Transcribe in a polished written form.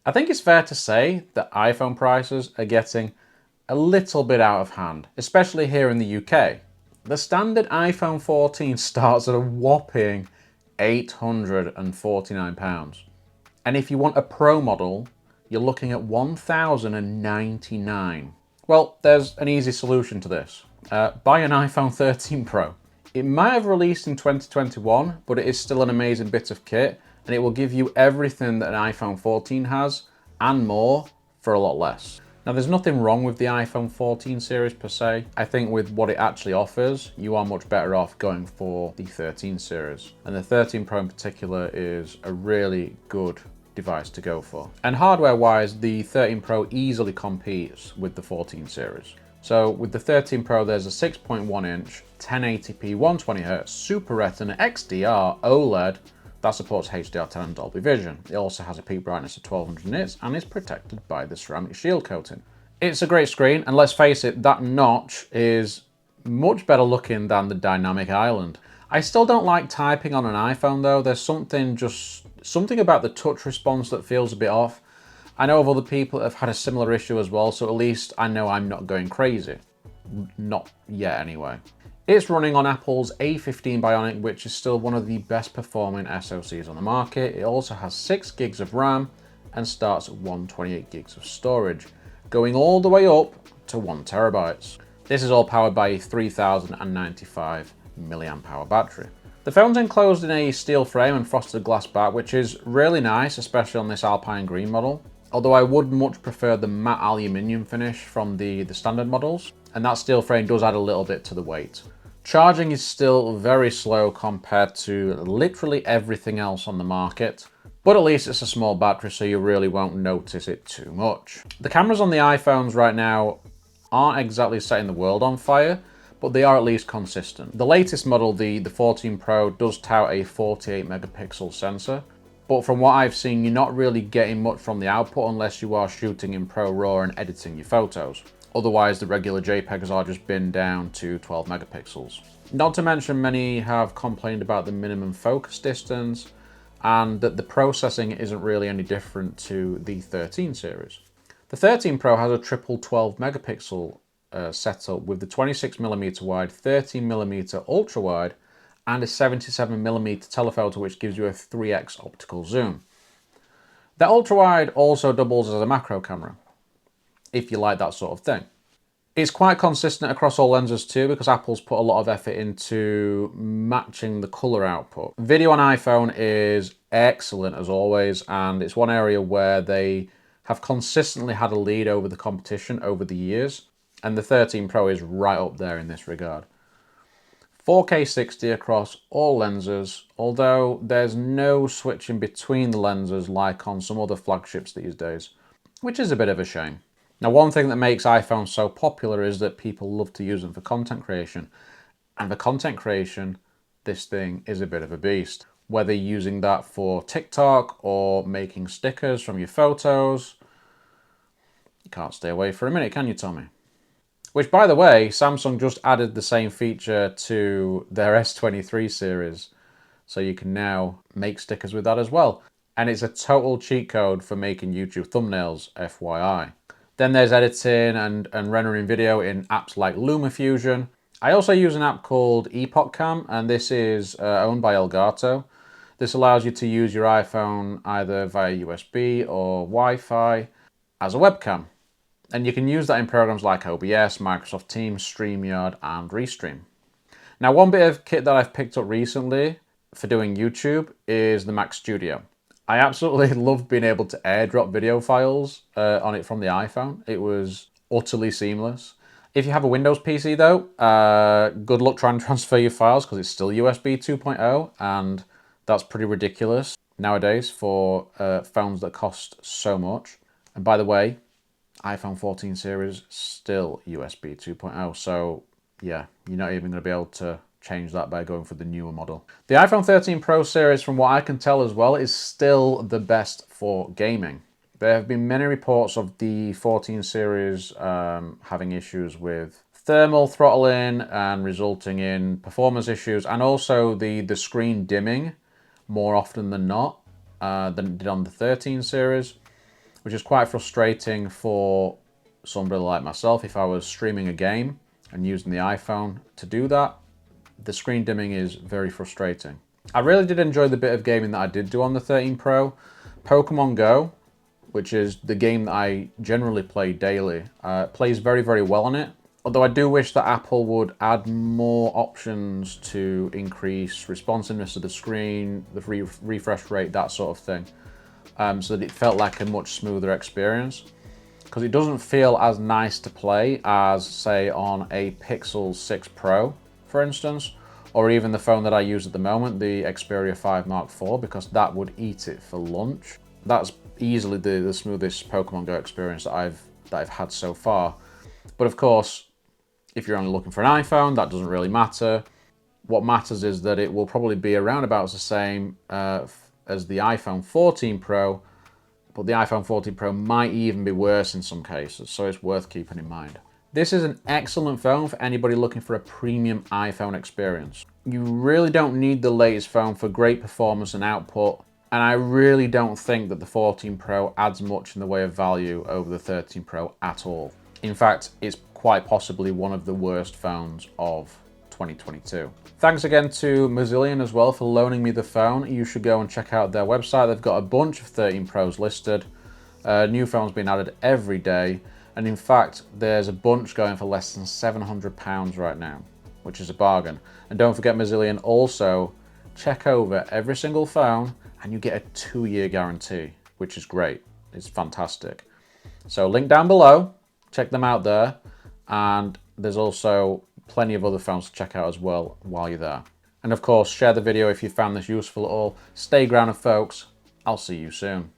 I think it's fair to say that iPhone prices are getting a little bit out of hand, especially here in the UK. The standard iPhone 14 starts at a whopping £849. And if you want a Pro model, you're looking at £1,099. Well, there's an easy solution to this. Buy an iPhone 13 Pro. It might have released in 2021, but it is still an amazing bit of kit, and it will give you everything that an iPhone 14 has, and more, for a lot less. Now, there's nothing wrong with the iPhone 14 series per se. I think with what it actually offers, you are much better off going for the 13 series. And the 13 Pro in particular is a really good device to go for. And hardware-wise, the 13 Pro easily competes with the 14 series. So with the 13 Pro, there's a 6.1-inch 1080p 120Hz Super Retina XDR OLED that supports HDR10 and Dolby Vision. It also has a peak brightness of 1200 nits and is protected by the ceramic shield coating. It's a great screen, and let's face it, that notch is much better looking than the dynamic island. I still don't like typing on an iPhone though. There's something about the touch response that feels a bit off. I know of other people that have had a similar issue as well, so at least I know I'm not going crazy. Not yet anyway. It's running on Apple's A15 Bionic, which is still one of the best performing SoCs on the market. It also has 6 gigs of RAM and starts at 128 gigs of storage, going all the way up to 1 terabytes. This is all powered by a 3095 milliamp hour battery. The phone's enclosed in a steel frame and frosted glass back, which is really nice, especially on this Alpine Green model. Although I would much prefer the matte aluminium finish from the standard models, and that steel frame does add a little bit to the weight. Charging is still very slow compared to literally everything else on the market, but at least it's a small battery, so you really won't notice it too much. The cameras on the iPhones right now aren't exactly setting the world on fire, but they are at least consistent. The latest model, the 14 Pro, does tout a 48 megapixel sensor, but from what I've seen, you're not really getting much from the output unless you are shooting in ProRAW and editing your photos. Otherwise, the regular JPEGs are just binned down to 12 megapixels. Not to mention, many have complained about the minimum focus distance and that the processing isn't really any different to the 13 series. The 13 Pro has a triple 12 megapixel setup with the 26mm wide, 13mm ultra wide, and a 77mm telephoto, which gives you a 3x optical zoom. The ultra wide also doubles as a macro camera, if you like that sort of thing. It's quite consistent across all lenses too, because Apple's put a lot of effort into matching the color output. Video on iPhone is excellent as always, and it's one area where they have consistently had a lead over the competition over the years, and the 13 Pro is right up there in this regard. 4K 60 across all lenses, although there's no switching between the lenses like on some other flagships these days, which is a bit of a shame. Now, one thing that makes iPhones so popular is that people love to use them for content creation. And for content creation, this thing is a bit of a beast. Whether you're using that for TikTok or making stickers from your photos, you can't stay away for a minute, can you, Tommy? Which, by the way, Samsung just added the same feature to their S23 series. So you can now make stickers with that as well. And it's a total cheat code for making YouTube thumbnails, FYI. Then there's editing and rendering video in apps like LumaFusion. I also use an app called Epoch Cam, and this is owned by Elgato. This allows you to use your iPhone either via USB or Wi-Fi as a webcam. And you can use that in programs like OBS, Microsoft Teams, StreamYard, and Restream. Now, one bit of kit that I've picked up recently for doing YouTube is the Mac Studio. I absolutely loved being able to airdrop video files on it from the iPhone. It was utterly seamless. If you have a Windows PC though, good luck trying to transfer your files because it's still USB 2.0, and that's pretty ridiculous nowadays for phones that cost so much. And by the way, iPhone 14 series still USB 2.0, so yeah, you're not even going to be able to change that by going for the newer model. The iPhone 13 Pro series, from what I can tell as well, is still the best for gaming. There have been many reports of the 14 series having issues with thermal throttling and resulting in performance issues, and also the screen dimming more often than not than it did on the 13 series. which is quite frustrating for somebody like myself. If I was streaming a game and using the iPhone to do that, the screen dimming is very frustrating. I really did enjoy the bit of gaming that I did do on the 13 Pro. Pokemon Go, which is the game that I generally play daily, plays very, very well on it. Although I do wish that Apple would add more options to increase responsiveness of the screen, the refresh rate, that sort of thing, so that it felt like a much smoother experience. Because it doesn't feel as nice to play as, say, on a Pixel 6 Pro, for instance, or even the phone that I use at the moment, the Xperia 5 Mark IV, because that would eat it for lunch. That's easily the smoothest Pokemon Go experience that I've had so far. But of course, if you're only looking for an iPhone, that doesn't really matter. What matters is that it will probably be around about the same as the iPhone 14 Pro, but the iPhone 14 Pro might even be worse in some cases, so it's worth keeping in mind. This is an excellent phone for anybody looking for a premium iPhone experience. You really don't need the latest phone for great performance and output, and I really don't think that the 14 Pro adds much in the way of value over the 13 Pro at all. In fact, it's quite possibly one of the worst phones of 2022. Thanks again to Mazillion as well for loaning me the phone. You should go and check out their website. They've got a bunch of 13 Pros listed. New phones being added every day. And in fact, there's a bunch going for less than £700 right now, which is a bargain. And don't forget, Mazillion also check over every single phone and you get a 2-year guarantee, which is great. It's fantastic. So link down below, check them out there. And there's also plenty of other phones to check out as well while you're there. And of course, share the video if you found this useful at all. Stay grounded, folks. I'll see you soon.